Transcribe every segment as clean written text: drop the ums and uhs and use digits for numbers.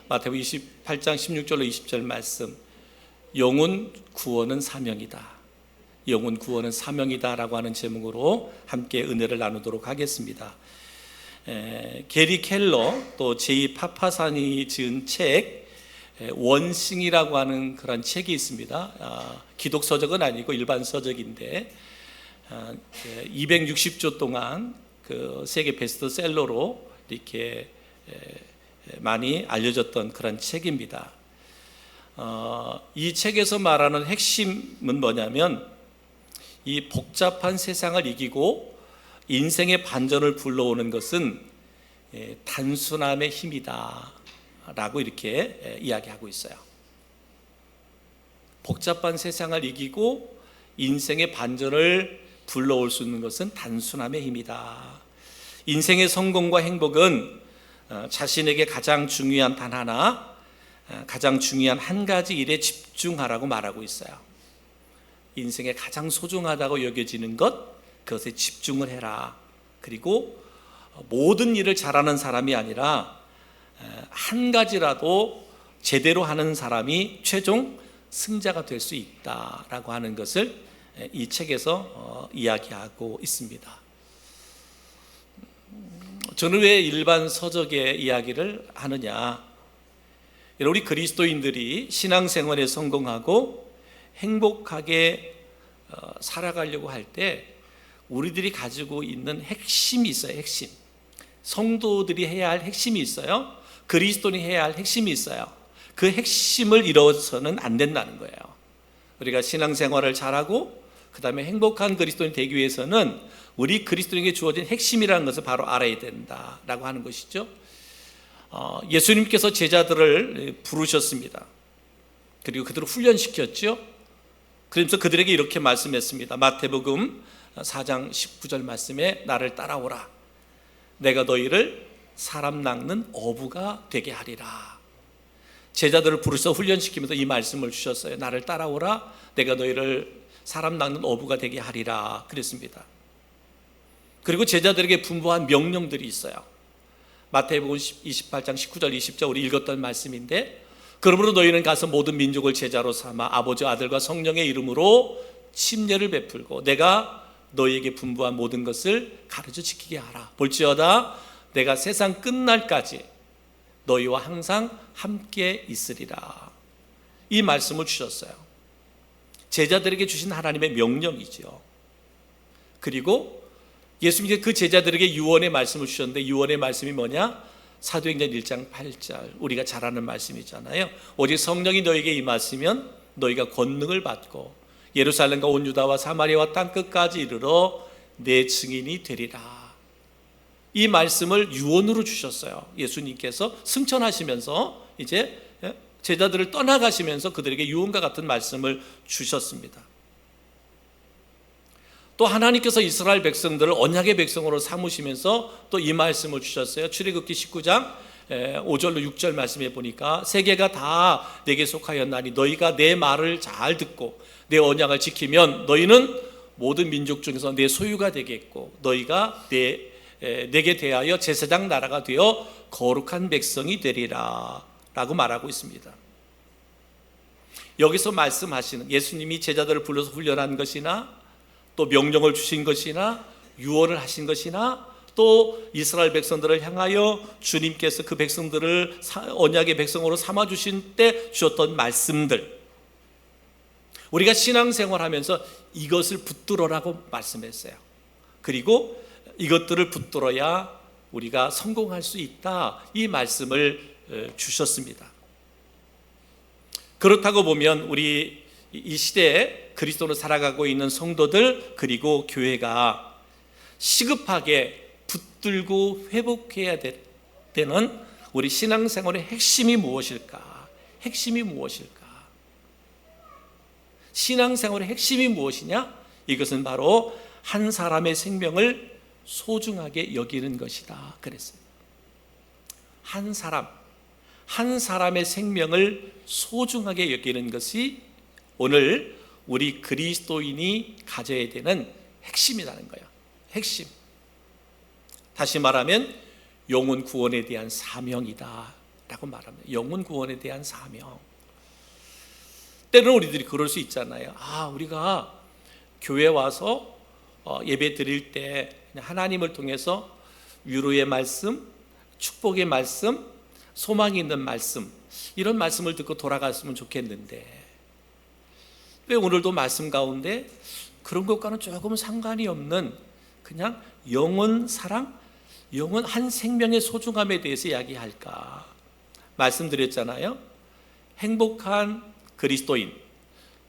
마태복음 28장 16절로 20절 말씀, 영혼 구원은 사명이다, 영혼 구원은 사명이다 라고 하는 제목으로 함께 은혜를 나누도록 하겠습니다. 게리 켈러 또 제이 파파산이 지은 책 원싱이라고 하는 그런 책이 있습니다. 기독 서적은 아니고 일반 서적인데 260조 동안 그 세계 베스트셀러로 이렇게 많이 알려졌던 그런 책입니다. 이 책에서 말하는 핵심은 뭐냐면, 이 복잡한 세상을 이기고 인생의 반전을 불러오는 것은 단순함의 힘이다 라고 이렇게 이야기하고 있어요. 복잡한 세상을 이기고 인생의 반전을 불러올 수 있는 것은 단순함의 힘이다. 인생의 성공과 행복은 자신에게 가장 중요한 단 하나, 가장 중요한 한 가지 일에 집중하라고 말하고 있어요. 인생에 가장 소중하다고 여겨지는 것, 그것에 집중을 해라. 그리고 모든 일을 잘하는 사람이 아니라 한 가지라도 제대로 하는 사람이 최종 승자가 될 수 있다라고 하는 것을 이 책에서 이야기하고 있습니다. 저는 왜 일반 서적의 이야기를 하느냐? 우리 그리스도인들이 신앙생활에 성공하고 행복하게 살아가려고 할 때 우리들이 가지고 있는 핵심이 있어요. 핵심. 성도들이 해야 할 핵심이 있어요. 그리스도인이 해야 할 핵심이 있어요. 그 핵심을 잃어서는 안 된다는 거예요. 우리가 신앙생활을 잘하고 그 다음에 행복한 그리스도인이 되기 위해서는 우리 그리스도인에게 주어진 핵심이라는 것을 바로 알아야 된다라고 하는 것이죠. 예수님께서 제자들을 부르셨습니다. 그리고 그들을 훈련시켰죠. 그러면서 그들에게 이렇게 말씀했습니다. 마태복음 4장 19절 말씀에 나를 따라오라. 내가 너희를 사람 낚는 어부가 되게 하리라. 제자들을 부르셔서 훈련시키면서 이 말씀을 주셨어요. 나를 따라오라. 내가 너희를 사람 낚는 어부가 되게 하리라 그랬습니다. 그리고 제자들에게 분부한 명령들이 있어요. 마태복음 28장 19절 20절 우리 읽었던 말씀인데, 그러므로 너희는 가서 모든 민족을 제자로 삼아 아버지 아들과 성령의 이름으로 침례를 베풀고 내가 너희에게 분부한 모든 것을 가르쳐 지키게 하라. 볼지어다 내가 세상 끝날까지 너희와 항상 함께 있으리라. 이 말씀을 주셨어요. 제자들에게 주신 하나님의 명령이죠. 그리고 예수님께서 그 제자들에게 유언의 말씀을 주셨는데, 유언의 말씀이 뭐냐? 사도행전 1장 8절 우리가 잘 아는 말씀이잖아요. 오직 성령이 너에게 임하시면 너희가 권능을 받고 예루살렘과 온 유다와 사마리아와 땅끝까지 이르러 내 증인이 되리라. 이 말씀을 유언으로 주셨어요. 예수님께서 승천하시면서 이제 제자들을 떠나가시면서 그들에게 유언과 같은 말씀을 주셨습니다. 또 하나님께서 이스라엘 백성들을 언약의 백성으로 삼으시면서 또 이 말씀을 주셨어요. 출애굽기 19장 5절로 6절 말씀에 보니까 세계가 다 내게 속하였나니 너희가 내 말을 잘 듣고 내 언약을 지키면 너희는 모든 민족 중에서 내 소유가 되겠고 너희가 내게 대하여 제사장 나라가 되어 거룩한 백성이 되리라 라고 말하고 있습니다. 여기서 말씀하시는 예수님이 제자들을 불러서 훈련한 것이나 또 명령을 주신 것이나 유언을 하신 것이나 또 이스라엘 백성들을 향하여 주님께서 그 백성들을 언약의 백성으로 삼아주신 때 주셨던 말씀들, 우리가 신앙생활하면서 이것을 붙들어라고 말씀했어요. 그리고 이것들을 붙들어야 우리가 성공할 수 있다, 이 말씀을 주셨습니다. 그렇다고 보면 우리 이 시대에 그리스도로 살아가고 있는 성도들 그리고 교회가 시급하게 붙들고 회복해야 되는 우리 신앙생활의 핵심이 무엇일까? 핵심이 무엇일까? 신앙생활의 핵심이 무엇이냐? 이것은 바로 한 사람의 생명을 소중하게 여기는 것이다 그랬어요. 한 사람의 생명을 소중하게 여기는 것이 오늘 우리 그리스도인이 가져야 되는 핵심이라는 거예요. 핵심. 다시 말하면 영혼 구원에 대한 사명이다 라고 말합니다. 영혼 구원에 대한 사명. 때로는 우리들이 그럴 수 있잖아요. 우리가 교회 와서 예배 드릴 때 하나님을 통해서 위로의 말씀, 축복의 말씀, 소망이 있는 말씀, 이런 말씀을 듣고 돌아갔으면 좋겠는데 왜 오늘도 말씀 가운데 그런 것과는 조금 상관이 없는 그냥 영혼 사랑, 영혼 한 생명의 소중함에 대해서 이야기할까? 말씀드렸잖아요. 행복한 그리스도인,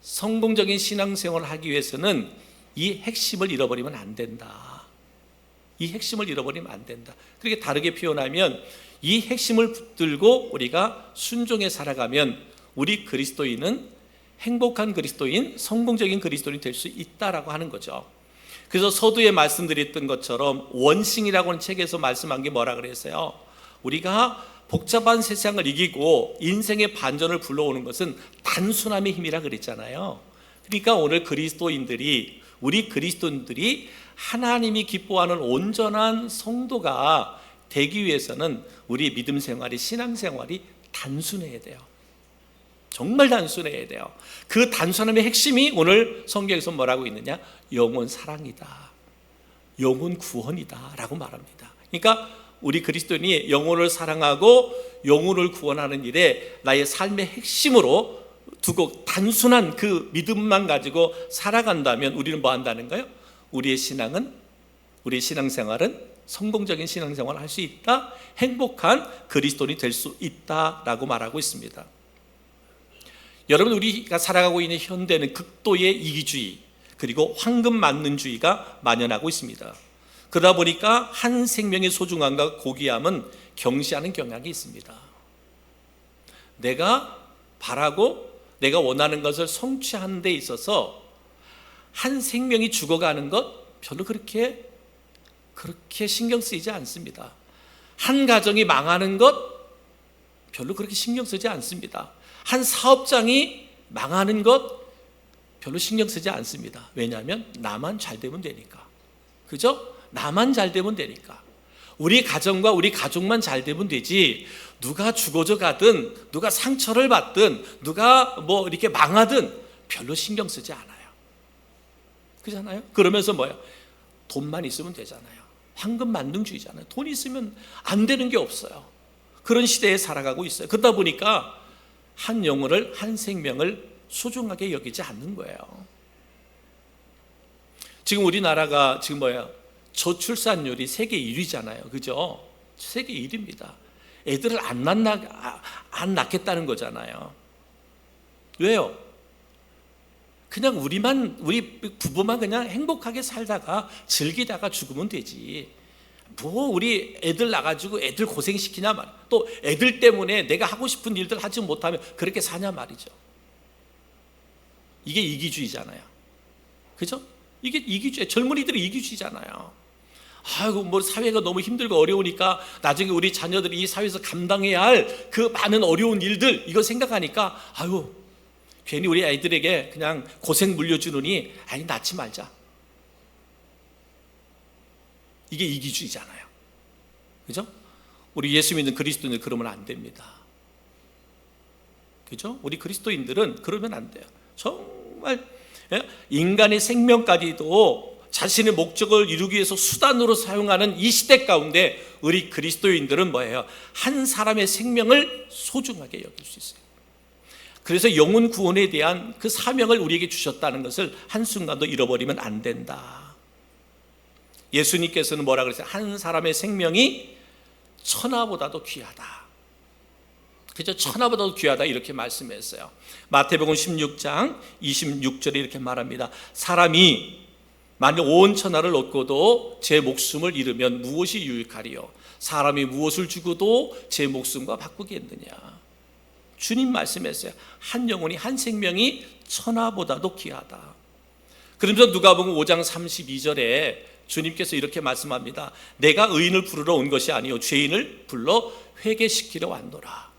성공적인 신앙생활을 하기 위해서는 이 핵심을 잃어버리면 안 된다. 이 핵심을 잃어버리면 안 된다. 그렇게 다르게 표현하면 이 핵심을 붙들고 우리가 순종해 살아가면 우리 그리스도인은 행복한 그리스도인, 성공적인 그리스도인이 될 수 있다라고 하는 거죠. 그래서 서두에 말씀드렸던 것처럼 원싱이라고 하는 책에서 말씀한 게 뭐라 그랬어요? 우리가 복잡한 세상을 이기고 인생의 반전을 불러오는 것은 단순함의 힘이라 그랬잖아요. 그러니까 오늘 우리 그리스도인들이 하나님이 기뻐하는 온전한 성도가 되기 위해서는 우리 믿음 생활이, 신앙 생활이 단순해야 돼요. 정말 단순해야 돼요. 그 단순함의 핵심이 오늘 성경에서 뭐라고 있느냐? 영혼 사랑이다, 영혼 구원이다 라고 말합니다. 그러니까 우리 그리스도인이 영혼을 사랑하고 영혼을 구원하는 일에 나의 삶의 핵심으로 두고 단순한 그 믿음만 가지고 살아간다면 우리는 뭐 한다는 거예요? 우리의 신앙생활은 성공적인 신앙생활을 할 수 있다, 행복한 그리스도인이 될 수 있다라고 말하고 있습니다. 여러분, 우리가 살아가고 있는 현대는 극도의 이기주의 그리고 황금만능주의가 만연하고 있습니다. 그러다 보니까 한 생명의 소중함과 고귀함은 경시하는 경향이 있습니다. 내가 바라고 내가 원하는 것을 성취하는 데 있어서 한 생명이 죽어가는 것 별로 그렇게 신경 쓰이지 않습니다. 한 가정이 망하는 것 별로 그렇게 신경 쓰지 않습니다. 한 사업장이 망하는 것 별로 신경 쓰지 않습니다. 왜냐하면 나만 잘 되면 되니까. 그죠? 나만 잘 되면 되니까. 우리 가정과 우리 가족만 잘 되면 되지, 누가 죽어져 가든 누가 상처를 받든 누가 뭐 이렇게 망하든 별로 신경 쓰지 않아요. 그렇잖아요? 그러면서 뭐예요? 돈만 있으면 되잖아요. 황금만능주의잖아요. 돈 있으면 안 되는 게 없어요. 그런 시대에 살아가고 있어요. 그러다 보니까 한 영혼을, 한 생명을 소중하게 여기지 않는 거예요. 지금 우리나라가 지금 저출산율이 세계 1위잖아요. 그죠? 세계 1위입니다. 애들을 안 낳겠다는 거잖아요. 왜요? 그냥 우리 부부만 그냥 행복하게 살다가 즐기다가 죽으면 되지. 뭐 우리 애들 낳아가지고 애들 고생시키냐 말. 또 애들 때문에 내가 하고 싶은 일들 하지 못하면 그렇게 사냐 말이죠. 이게 이기주의잖아요. 그죠? 이게 이기주의. 젊은이들이 이기주의잖아요. 아이고 뭐 사회가 너무 힘들고 어려우니까 나중에 우리 자녀들이 이 사회에서 감당해야 할 그 많은 어려운 일들 이거 생각하니까 아유 괜히 우리 아이들에게 그냥 고생 물려주느니 아니 낳지 말자. 이게 이기주의잖아요. 그죠? 우리 예수 믿는 그리스도인들 그러면 안 됩니다. 그죠? 우리 그리스도인들은 그러면 안 돼요. 정말 인간의 생명까지도 자신의 목적을 이루기 위해서 수단으로 사용하는 이 시대 가운데 우리 그리스도인들은 뭐예요? 한 사람의 생명을 소중하게 여길 수 있어요. 그래서 영혼 구원에 대한 그 사명을 우리에게 주셨다는 것을 한순간도 잃어버리면 안 된다. 예수님께서는 뭐라 그랬어요? 한 사람의 생명이 천하보다도 귀하다. 그죠? 천하보다도 귀하다 이렇게 말씀했어요. 마태복음 16장 26절에 이렇게 말합니다. 사람이 만일 온 천하를 얻고도 제 목숨을 잃으면 무엇이 유익하리요? 사람이 무엇을 주고도 제 목숨과 바꾸겠느냐? 주님 말씀했어요. 한 영혼이, 한 생명이 천하보다도 귀하다. 그러면서 누가복음 5장 32절에 주님께서 이렇게 말씀합니다. 내가 의인을 부르러 온 것이 아니요 죄인을 불러 회개시키러 왔노라.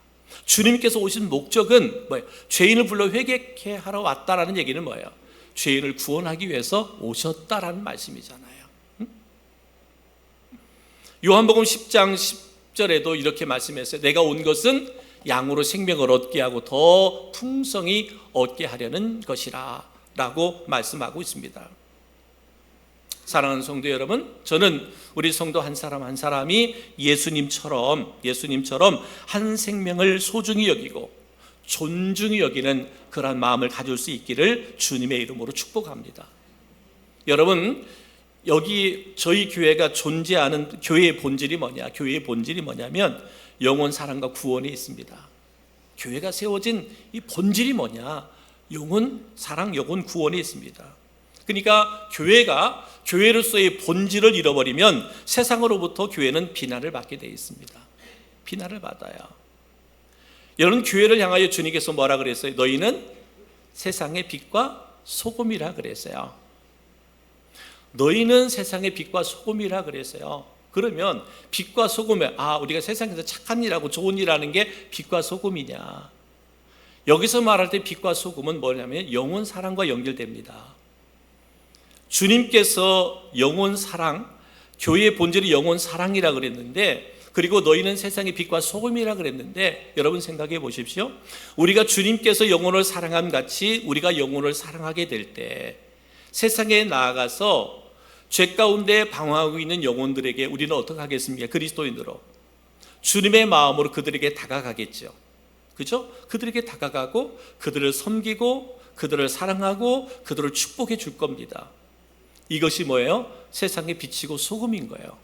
주님께서 오신 목적은 뭐예요? 죄인을 불러 회개케 하러 왔다라는 얘기는 뭐예요? 죄인을 구원하기 위해서 오셨다라는 말씀이잖아요. 요한복음 10장 10절에도 이렇게 말씀했어요. 내가 온 것은 양으로 생명을 얻게 하고 더 풍성히 얻게 하려는 것이라 라고 말씀하고 있습니다. 사랑하는 성도 여러분, 저는 우리 성도 한 사람 한 사람이 예수님처럼 한 생명을 소중히 여기고 존중히 여기는 그러한 마음을 가질 수 있기를 주님의 이름으로 축복합니다. 여러분, 여기 저희 교회가 존재하는 교회의 본질이 뭐냐? 교회의 본질이 뭐냐면 영혼 사랑과 구원이 있습니다. 교회가 세워진 이 본질이 뭐냐? 영혼 사랑, 영혼 구원이 있습니다. 그러니까 교회가 교회로서의 본질을 잃어버리면 세상으로부터 교회는 비난을 받게 되어 있습니다. 비난을 받아요. 여러분, 교회를 향하여 주님께서 뭐라 그랬어요? 너희는 세상의 빛과 소금이라 그랬어요. 너희는 세상의 빛과 소금이라 그랬어요. 그러면 빛과 소금에 우리가 세상에서 착한 일하고 좋은 일하는 게 빛과 소금이냐? 여기서 말할 때 빛과 소금은 뭐냐면 영혼 사랑과 연결됩니다. 주님께서 영혼 사랑, 교회의 본질이 영혼 사랑이라 그랬는데, 그리고 너희는 세상의 빛과 소금이라 그랬는데, 여러분 생각해 보십시오. 우리가 주님께서 영혼을 사랑함 같이 우리가 영혼을 사랑하게 될 때 세상에 나아가서 죄 가운데 방황하고 있는 영혼들에게 우리는 어떻게 하겠습니까? 그리스도인으로 주님의 마음으로 그들에게 다가가겠죠. 그죠? 그들에게 다가가고 그들을 섬기고 그들을 사랑하고 그들을 축복해 줄 겁니다. 이것이 뭐예요? 세상의 빛이고 소금인 거예요.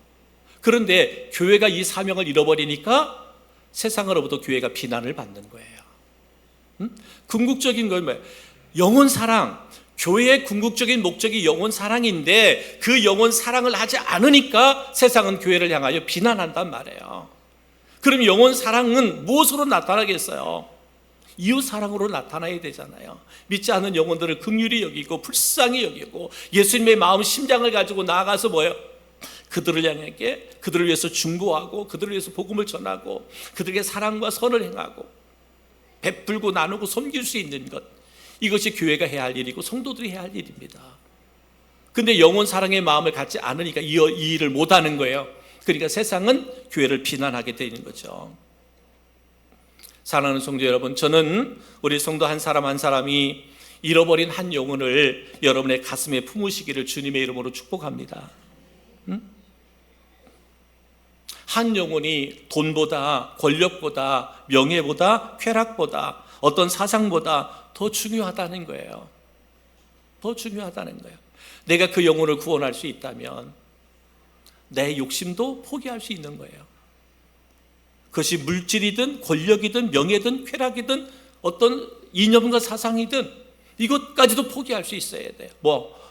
그런데 교회가 이 사명을 잃어버리니까 세상으로부터 교회가 비난을 받는 거예요. 궁극적인 건 뭐예요? 영혼 사랑. 교회의 궁극적인 목적이 영혼 사랑인데 그 영혼 사랑을 하지 않으니까 세상은 교회를 향하여 비난한단 말이에요. 그럼 영혼 사랑은 무엇으로 나타나겠어요? 이웃 사랑으로 나타나야 되잖아요. 믿지 않는 영혼들을 긍휼히 여기고 불쌍히 여기고 예수님의 마음 심장을 가지고 나아가서 뭐예요? 그들을 향해 그들을 위해서 중보하고 그들을 위해서 복음을 전하고 그들에게 사랑과 선을 행하고 베풀고 나누고 섬길 수 있는 것, 이것이 교회가 해야 할 일이고 성도들이 해야 할 일입니다. 근데 영혼 사랑의 마음을 갖지 않으니까 이 일을 못하는 거예요. 그러니까 세상은 교회를 비난하게 되는 거죠. 사랑하는 성도 여러분, 저는 우리 성도 한 사람 한 사람이 잃어버린 한 영혼을 여러분의 가슴에 품으시기를 주님의 이름으로 축복합니다. 한 영혼이 돈보다 권력보다 명예보다 쾌락보다 어떤 사상보다 더 중요하다는 거예요. 더 중요하다는 거예요. 내가 그 영혼을 구원할 수 있다면 내 욕심도 포기할 수 있는 거예요. 그것이 물질이든 권력이든 명예든 쾌락이든 어떤 이념과 사상이든 이것까지도 포기할 수 있어야 돼요.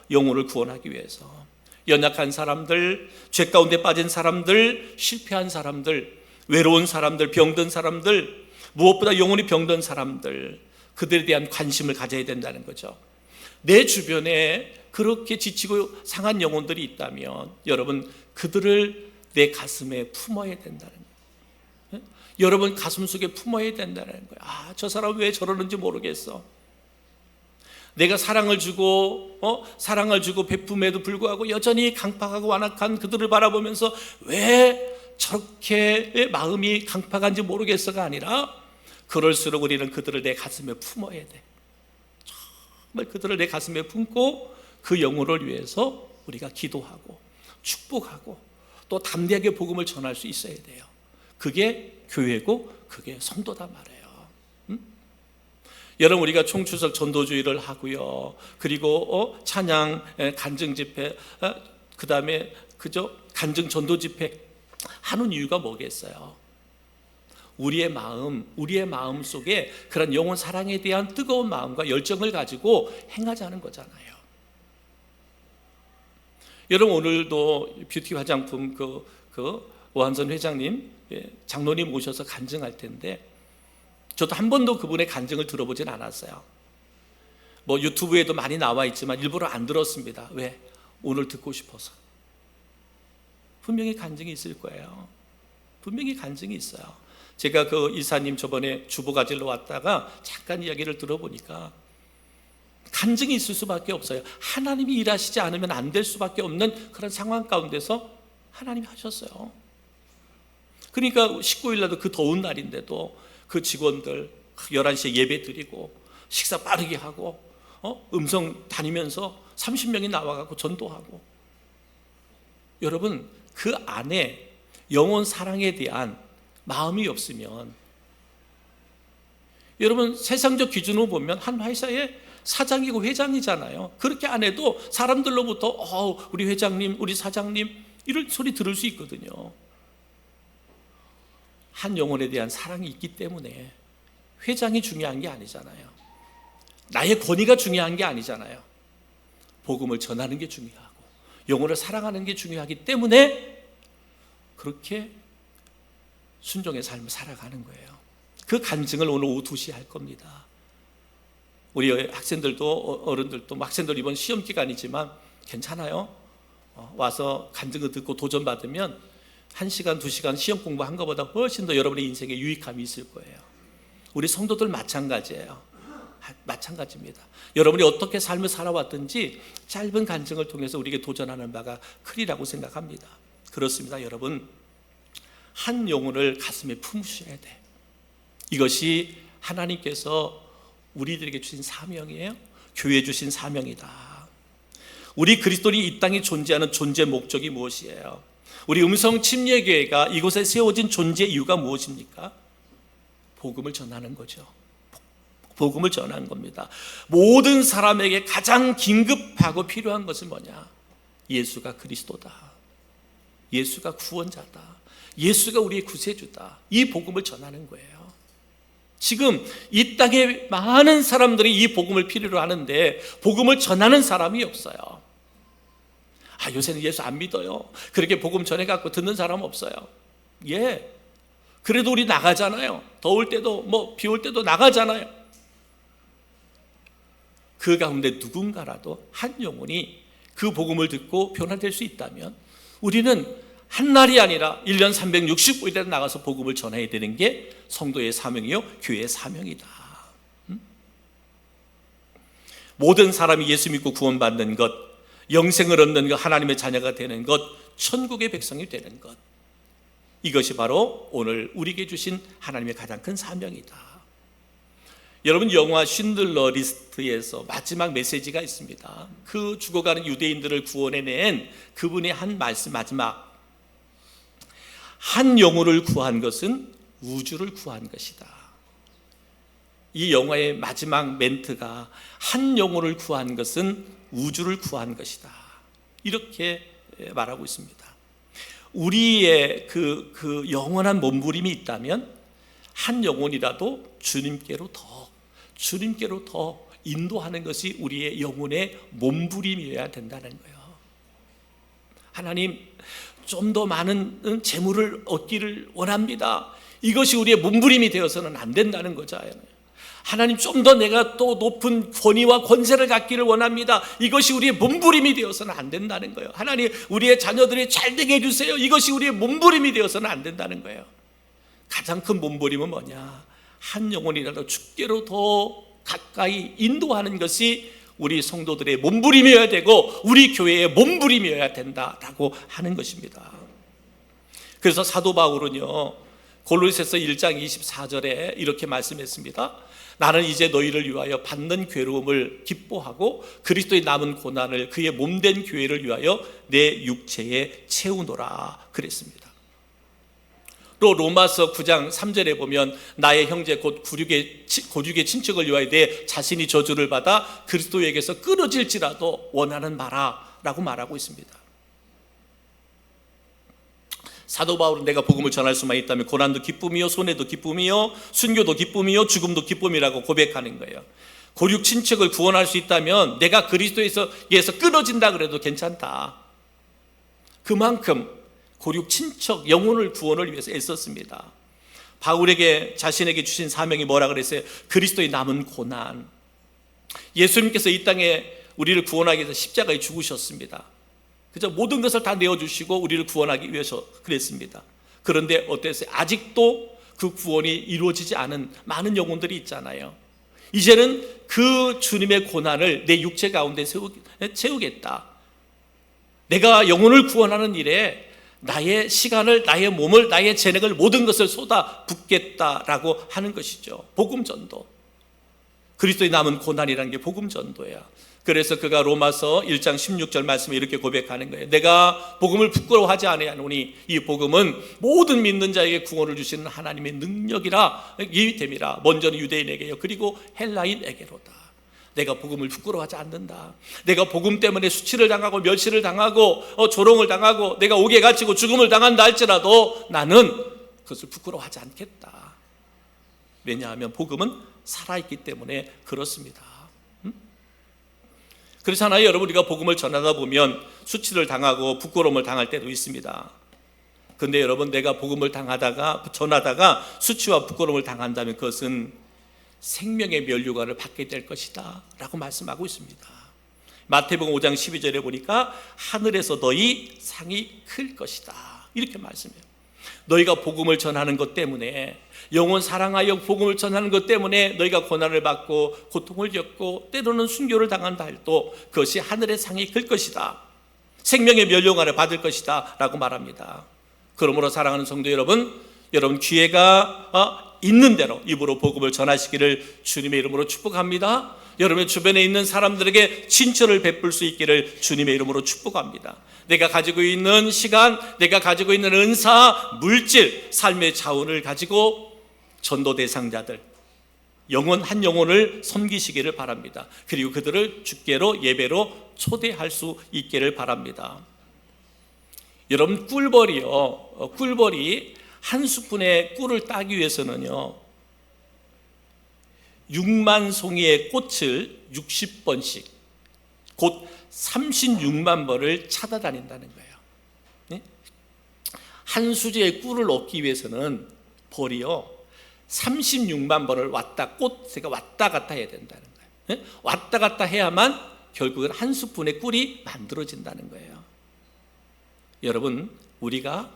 영혼을 구원하기 위해서. 연약한 사람들, 죄 가운데 빠진 사람들, 실패한 사람들, 외로운 사람들, 병든 사람들, 무엇보다 영혼이 병든 사람들, 그들에 대한 관심을 가져야 된다는 거죠. 내 주변에 그렇게 지치고 상한 영혼들이 있다면 여러분, 그들을 내 가슴에 품어야 된다는 거예요. 여러분 가슴 속에 품어야 된다는 거예요. 저 사람 왜 저러는지 모르겠어. 내가 사랑을 주고 베품에도 불구하고 여전히 강팍하고 완악한 그들을 바라보면서 왜 저렇게 마음이 강팍한지 모르겠어가 아니라, 그럴수록 우리는 그들을 내 가슴에 품어야 돼. 정말 그들을 내 가슴에 품고 그 영혼을 위해서 우리가 기도하고 축복하고 또 담대하게 복음을 전할 수 있어야 돼요. 그게 교회고 그게 성도다 말이에요. 여러분, 우리가 총추석 전도주의를 하고요. 그리고 찬양 간증 집회, 그 다음에 간증 전도 집회 하는 이유가 뭐겠어요? 우리의 마음 속에 그런 영혼 사랑에 대한 뜨거운 마음과 열정을 가지고 행하자는 거잖아요. 여러분, 오늘도 뷰티 화장품 오한선 회장님, 장로님 오셔서 간증할 텐데 저도 한 번도 그분의 간증을 들어보진 않았어요. 유튜브에도 많이 나와 있지만 일부러 안 들었습니다. 왜? 오늘 듣고 싶어서. 분명히 간증이 있을 거예요. 분명히 간증이 있어요. 제가 그 이사님 저번에 주보 가지러 왔다가 잠깐 이야기를 들어보니까 간증이 있을 수밖에 없어요. 하나님이 일하시지 않으면 안 될 수밖에 없는 그런 상황 가운데서 하나님이 하셨어요. 그러니까 19일 날도 그 더운 날인데도 그 직원들 11시에 예배 드리고 식사 빠르게 하고 음성 다니면서 30명이 나와가고 전도하고. 여러분, 그 안에 영혼 사랑에 대한 마음이 없으면, 여러분 세상적 기준으로 보면 한 회사의 사장이고 회장이잖아요. 그렇게 안 해도 사람들로부터 우리 회장님, 우리 사장님 이런 소리 들을 수 있거든요. 한 영혼에 대한 사랑이 있기 때문에 회장이 중요한 게 아니잖아요. 나의 권위가 중요한 게 아니잖아요. 복음을 전하는 게 중요하고 영혼을 사랑하는 게 중요하기 때문에 그렇게 순종의 삶을 살아가는 거예요. 그 간증을 오늘 오후 2시에 할 겁니다. 우리 학생들도 어른들도, 학생들 이번 시험 기간이지만 괜찮아요. 와서 간증을 듣고 도전받으면 1시간, 2시간 시험 공부한 것보다 훨씬 더 여러분의 인생에 유익함이 있을 거예요. 우리 성도들 마찬가지예요. 마찬가지입니다. 여러분이 어떻게 삶을 살아왔든지 짧은 간증을 통해서 우리에게 도전하는 바가 크리라고 생각합니다. 그렇습니다. 여러분, 한 영혼을 가슴에 품으셔야 돼. 이것이 하나님께서 우리들에게 주신 사명이에요. 교회에 주신 사명이다. 우리 그리스도인이 이 땅에 존재하는 존재 목적이 무엇이에요? 우리 음성 침례교회가 이곳에 세워진 존재 이유가 무엇입니까? 복음을 전하는 거죠. 복음을 전하는 겁니다. 모든 사람에게 가장 긴급하고 필요한 것은 뭐냐? 예수가 그리스도다. 예수가 구원자다. 예수가 우리의 구세주다. 이 복음을 전하는 거예요. 지금 이 땅에 많은 사람들이 이 복음을 필요로 하는데 복음을 전하는 사람이 없어요. 요새는 예수 안 믿어요. 그렇게 복음 전해갖고 듣는 사람 없어요. 그래도 우리 나가잖아요. 더울 때도 비 올 때도 나가잖아요. 그 가운데 누군가라도 한 영혼이 그 복음을 듣고 변화될 수 있다면 우리는 한 날이 아니라 1년 365일에 나가서 복음을 전해야 되는 게 성도의 사명이요, 교회의 사명이다. 모든 사람이 예수 믿고 구원받는 것, 영생을 얻는 것, 하나님의 자녀가 되는 것, 천국의 백성이 되는 것, 이것이 바로 오늘 우리에게 주신 하나님의 가장 큰 사명이다. 여러분, 영화 쉰들러 리스트에서 마지막 메시지가 있습니다. 그 죽어가는 유대인들을 구원해낸 그분의 한 말씀, 마지막, 한 영혼을 구한 것은 우주를 구한 것이다. 이 영화의 마지막 멘트가 한 영혼을 구한 것은 우주를 구한 것이다. 이렇게 말하고 있습니다. 우리의 그 영원한 몸부림이 있다면 한 영혼이라도 주님께로 더 인도하는 것이 우리의 영혼의 몸부림이어야 된다는 거예요. 하나님, 좀 더 많은 재물을 얻기를 원합니다. 이것이 우리의 몸부림이 되어서는 안 된다는 거죠. 하나님, 좀 더 내가 또 높은 권위와 권세를 갖기를 원합니다. 이것이 우리의 몸부림이 되어서는 안 된다는 거예요. 하나님, 우리의 자녀들이 잘 되게 해주세요. 이것이 우리의 몸부림이 되어서는 안 된다는 거예요. 가장 큰 몸부림은 뭐냐? 한 영혼이라도 주께로 더 가까이 인도하는 것이 우리 성도들의 몸부림이어야 되고 우리 교회의 몸부림이어야 된다라고 하는 것입니다. 그래서 사도 바울은요, 골로새서 1장 24절에 이렇게 말씀했습니다. 나는 이제 너희를 위하여 받는 괴로움을 기뻐하고 그리스도의 남은 고난을 그의 몸된 교회를 위하여 내 육체에 채우노라 그랬습니다. 또 로마서 9장 3절에 보면 나의 형제 곧 고륙의 친척을 위하여 내 자신이 저주를 받아 그리스도에게서 끊어질지라도 원하는 바라 라고 말하고 있습니다. 사도 바울은 내가 복음을 전할 수만 있다면 고난도 기쁨이요, 손해도 기쁨이요, 순교도 기쁨이요, 죽음도 기쁨이라고 고백하는 거예요. 고륙 친척을 구원할 수 있다면 내가 그리스도에서 끊어진다 그래도 괜찮다. 그만큼 고륙 친척 영혼을 구원을 위해서 애썼습니다. 바울에게 자신에게 주신 사명이 뭐라 그랬어요? 그리스도의 남은 고난. 예수님께서 이 땅에 우리를 구원하기 위해서 십자가에 죽으셨습니다. 그저 모든 것을 다 내어주시고 우리를 구원하기 위해서 그랬습니다. 그런데 어땠어요? 아직도 그 구원이 이루어지지 않은 많은 영혼들이 있잖아요. 이제는 그 주님의 고난을 내 육체 가운데 채우겠다. 내가 영혼을 구원하는 일에 나의 시간을, 나의 몸을, 나의 재능을, 모든 것을 쏟아 붓겠다라고 하는 것이죠. 복음 전도. 그리스도의 남은 고난이라는 게 복음 전도야. 그래서 그가 로마서 1장 16절 말씀에 이렇게 고백하는 거예요. 내가 복음을 부끄러워하지 아니하노니 이 복음은 모든 믿는 자에게 구원을 주시는 하나님의 능력이라 됨이라. 먼저는 유대인에게요, 그리고 헬라인에게로다. 내가 복음을 부끄러워하지 않는다. 내가 복음 때문에 수치를 당하고 멸시를 당하고 조롱을 당하고 내가 옥에 갇히고 죽음을 당한다 할지라도 나는 그것을 부끄러워하지 않겠다. 왜냐하면 복음은 살아있기 때문에 그렇습니다. 그렇잖아요. 여러분, 우리가 복음을 전하다 보면 수치를 당하고 부끄러움을 당할 때도 있습니다. 그런데 여러분, 내가 복음을 전하다가 수치와 부끄러움을 당한다면 그것은 생명의 면류관을 받게 될 것이다 라고 말씀하고 있습니다. 마태복음 5장 12절에 보니까 하늘에서 너희 상이 클 것이다 이렇게 말씀해요. 너희가 복음을 전하는 것 때문에, 영혼 사랑하여 복음을 전하는 것 때문에 너희가 고난을 받고 고통을 겪고 때로는 순교를 당한다 해도 그것이 하늘의 상이 클 것이다, 생명의 면류관을 받을 것이다 라고 말합니다. 그러므로 사랑하는 성도 여러분 기회가 있는 대로 입으로 복음을 전하시기를 주님의 이름으로 축복합니다. 여러분 주변에 있는 사람들에게 친절을 베풀 수 있기를 주님의 이름으로 축복합니다. 내가 가지고 있는 시간, 내가 가지고 있는 은사, 물질, 삶의 자원을 가지고 전도 대상자들, 한 영혼을 섬기시기를 바랍니다. 그리고 그들을 주께로, 예배로 초대할 수 있기를 바랍니다. 여러분 꿀벌이 한 스푼의 꿀을 따기 위해서는요 6만 송이의 꽃을 60번씩 곧 36만 번을 찾아다닌다는 거예요. 네? 한 수제의 꿀을 얻기 위해서는 벌이요 36만 번을 꽃새가 왔다 갔다 해야 된다는 거예요. 네? 왔다 갔다 해야만 결국은 한 스푼의 꿀이 만들어진다는 거예요. 여러분, 우리가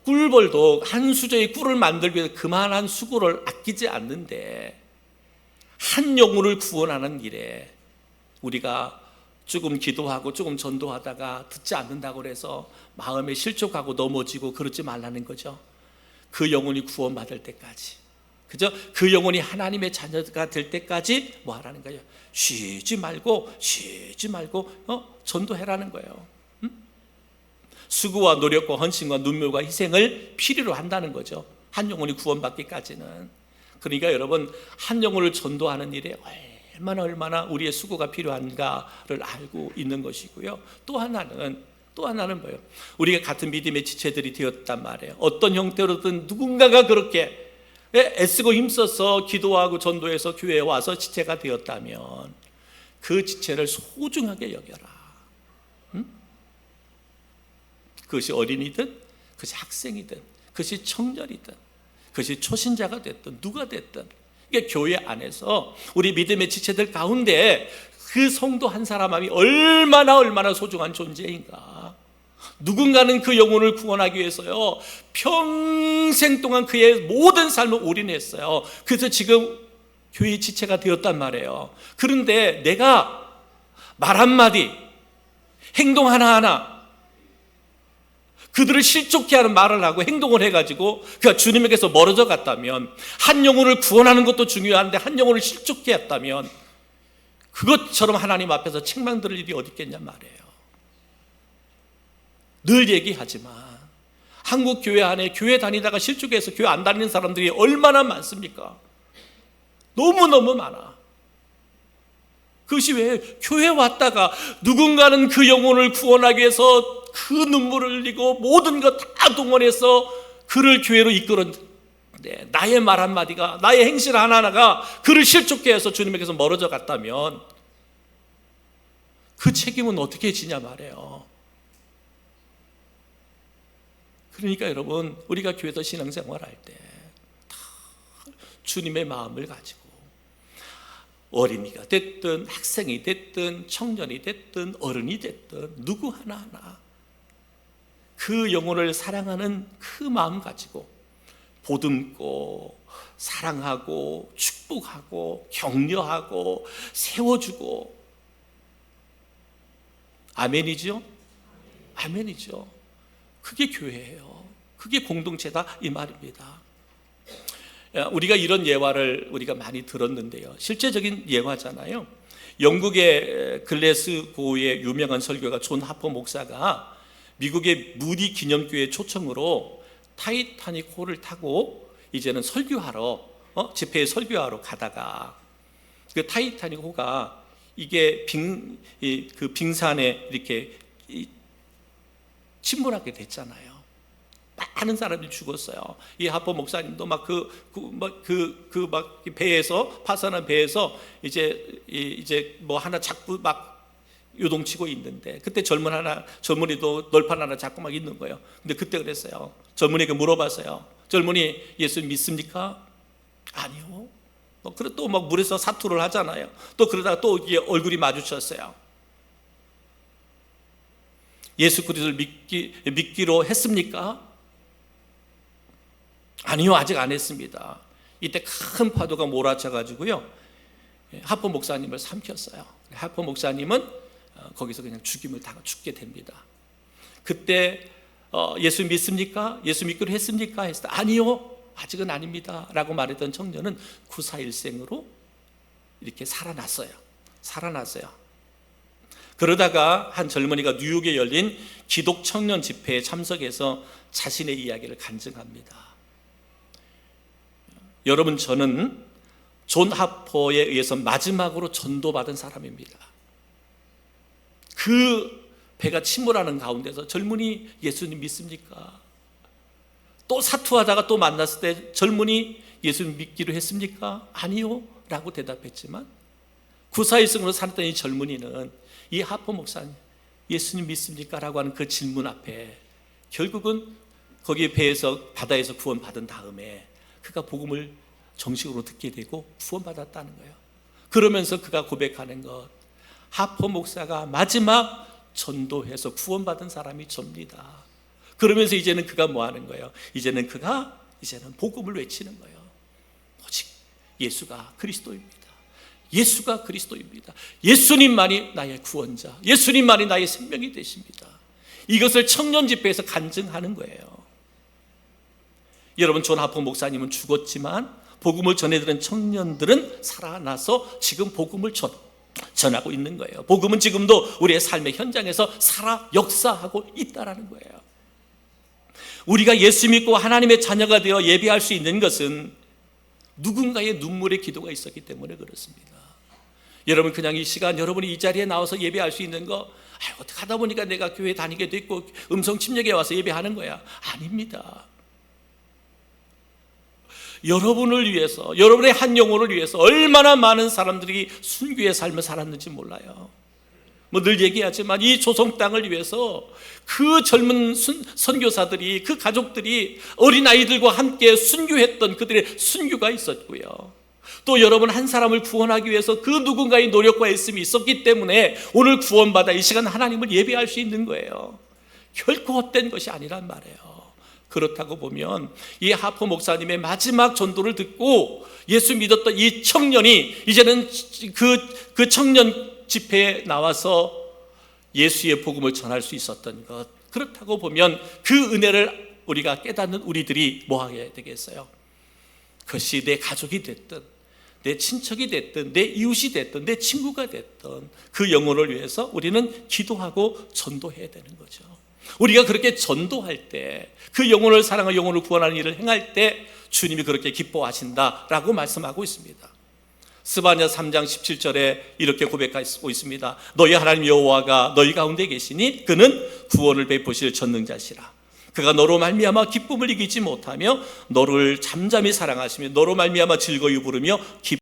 꿀벌도 한 수저의 꿀을 만들기 위해서 그만한 수고를 아끼지 않는데 한 영혼을 구원하는 일에 우리가 조금 기도하고 조금 전도하다가 듣지 않는다고 해서 마음에 실족하고 넘어지고 그러지 말라는 거죠. 그 영혼이 구원받을 때까지, 그죠? 그 영혼이 하나님의 자녀가 될 때까지 뭐 하라는 거예요? 쉬지 말고 전도해라는 거예요. 수고와 노력과 헌신과 눈물과 희생을 필요로 한다는 거죠. 한 영혼이 구원받기까지는. 그러니까 여러분, 한 영혼을 전도하는 일에 얼마나 우리의 수고가 필요한가를 알고 있는 것이고요. 또 하나는 뭐예요? 우리가 같은 믿음의 지체들이 되었단 말이에요. 어떤 형태로든 누군가가 그렇게 애쓰고 힘써서 기도하고 전도해서 교회에 와서 지체가 되었다면 그 지체를 소중하게 여겨라. 그것이 어린이든, 그것이 학생이든, 그것이 청년이든, 그것이 초신자가 됐든 누가 됐든, 이게 교회 안에서 우리 믿음의 지체들 가운데 그 성도 한 사람이 얼마나 소중한 존재인가. 누군가는 그 영혼을 구원하기 위해서요 평생 동안 그의 모든 삶을 올인했어요. 그래서 지금 교회 지체가 되었단 말이에요. 그런데 내가 말 한마디, 행동 하나하나 그들을 실족케 하는 말을 하고 행동을 해가지고 그가 주님에게서 멀어져 갔다면, 한 영혼을 구원하는 것도 중요한데 한 영혼을 실족케 했다면 그것처럼 하나님 앞에서 책망 들을 일이 어디 있겠냐 말이에요. 늘 얘기하지만 한국 교회 안에 교회 다니다가 실족해서 교회 안 다니는 사람들이 얼마나 많습니까? 너무너무 많아. 그것이 왜? 교회 왔다가 누군가는 그 영혼을 구원하기 위해서 그 눈물을 흘리고 모든 것 다 동원해서 그를 교회로 이끌었는데 나의 말 한마디가, 나의 행실 하나하나가 그를 실족케 해서 주님에게서 멀어져 갔다면 그 책임은 어떻게 지냐 말이에요. 그러니까 여러분, 우리가 교회에서 신앙생활할 때 다 주님의 마음을 가지고 어린이가 됐든 학생이 됐든 청년이 됐든 어른이 됐든 누구 하나하나 그 영혼을 사랑하는 그 마음 가지고 보듬고 사랑하고 축복하고 격려하고 세워주고. 아멘이죠? 아멘이죠. 그게 교회예요. 그게 공동체다 이 말입니다. 우리가 이런 예화를 우리가 많이 들었는데요, 실제적인 예화잖아요. 영국의 글래스고의 유명한 설교가 존 하퍼 목사가 미국의 무디 기념교회 초청으로 타이타닉 호를 타고 이제는 설교하러 집회에 설교하러 가다가 그 타이타닉 호가 이게 그 빙산에 이렇게 침몰하게 됐잖아요. 많은 사람들이 죽었어요. 이 하퍼 목사님도 막 배에서, 파산한 배에서 이제 뭐 하나 잡고 막 요동치고 있는데, 그때 젊은이도 널판 하나 잡고 막 있는 거예요. 근데 그때 그랬어요. 젊은이가 물어봤어요. 젊은이, 예수 믿습니까? 아니요. 또 막 물에서 사투를 하잖아요. 또 그러다가 또 이게 얼굴이 마주쳤어요. 예수 그리스도를 믿기로 했습니까? 아니요, 아직 안 했습니다. 이때 큰 파도가 몰아쳐 가지고요, 하퍼 목사님을 삼켰어요. 하퍼 목사님은 거기서 그냥 죽임을 당하 죽게 됩니다. 그때 예수 믿습니까? 예수 믿기로 했습니까? 했을 때 아니요, 아직은 아닙니다 라고 말했던 청년은 구사일생으로 이렇게 살아났어요. 그러다가 한 젊은이가 뉴욕에 열린 기독 청년 집회에 참석해서 자신의 이야기를 간증합니다. 여러분, 저는 존 하퍼에 의해서 마지막으로 전도받은 사람입니다. 그 배가 침몰하는 가운데서 젊은이, 예수님 믿습니까? 또 사투하다가 또 만났을 때 젊은이, 예수님 믿기로 했습니까? 아니요 라고 대답했지만, 구사일생으로 살았던 이 젊은이는 이 하퍼 목사님, 예수님 믿습니까? 라고 하는 그 질문 앞에 결국은 거기에 배에서, 바다에서 구원받은 다음에 그가 복음을 정식으로 듣게 되고 구원받았다는 거예요. 그러면서 그가 고백하는 것, 하퍼 목사가 마지막 전도해서 구원받은 사람이 접니다. 그러면서 이제는 그가 뭐 하는 거예요? 이제는 복음을 외치는 거예요. 오직 예수가 그리스도입니다. 예수가 그리스도입니다. 예수님만이 나의 구원자, 예수님만이 나의 생명이 되십니다. 이것을 청년 집회에서 간증하는 거예요. 여러분, 존 하퍼 목사님은 죽었지만 복음을 전해드린 청년들은 살아나서 지금 복음을 전하고 있는 거예요. 복음은 지금도 우리의 삶의 현장에서 살아 역사하고 있다라는 거예요. 우리가 예수 믿고 하나님의 자녀가 되어 예배할 수 있는 것은 누군가의 눈물의 기도가 있었기 때문에 그렇습니다. 여러분, 그냥 이 시간 여러분이 이 자리에 나와서 예배할 수 있는 거, 어떻게 하다 보니까 내가 교회 다니게 됐고 음성 침략에 와서 예배하는 거야. 아닙니다. 여러분을 위해서, 여러분의 한 영혼을 위해서 얼마나 많은 사람들이 순교의 삶을 살았는지 몰라요. 늘 얘기하지만 이 조성 땅을 위해서 그 젊은 선교사들이, 그 가족들이 어린아이들과 함께 순교했던 그들의 순교가 있었고요, 또 여러분 한 사람을 구원하기 위해서 그 누군가의 노력과 애씀이 있었기 때문에 오늘 구원받아 이 시간 하나님을 예배할 수 있는 거예요. 결코 헛된 것이 아니란 말이에요. 그렇다고 보면 이 하퍼 목사님의 마지막 전도를 듣고 예수 믿었던 이 청년이 이제는 그 청년 집회에 나와서 예수의 복음을 전할 수 있었던 것, 그렇다고 보면 그 은혜를 우리가 깨닫는 우리들이 뭐 하게 되겠어요? 그것이 내 가족이 됐든 내 친척이 됐든 내 이웃이 됐든 내 친구가 됐든 그 영혼을 위해서 우리는 기도하고 전도해야 되는 거죠. 우리가 그렇게 전도할 때, 그 영혼을 사랑하고 영혼을 구원하는 일을 행할 때 주님이 그렇게 기뻐하신다라고 말씀하고 있습니다. 스바냐 3장 17절에 이렇게 고백하고 있습니다. 너희 하나님 여호와가 너희 가운데 계시니 그는 구원을 베푸실 전능자시라. 그가 너로 말미암아 기쁨을 이기지 못하며 너를 잠잠히 사랑하시며 너로 말미암아 즐거이 부르며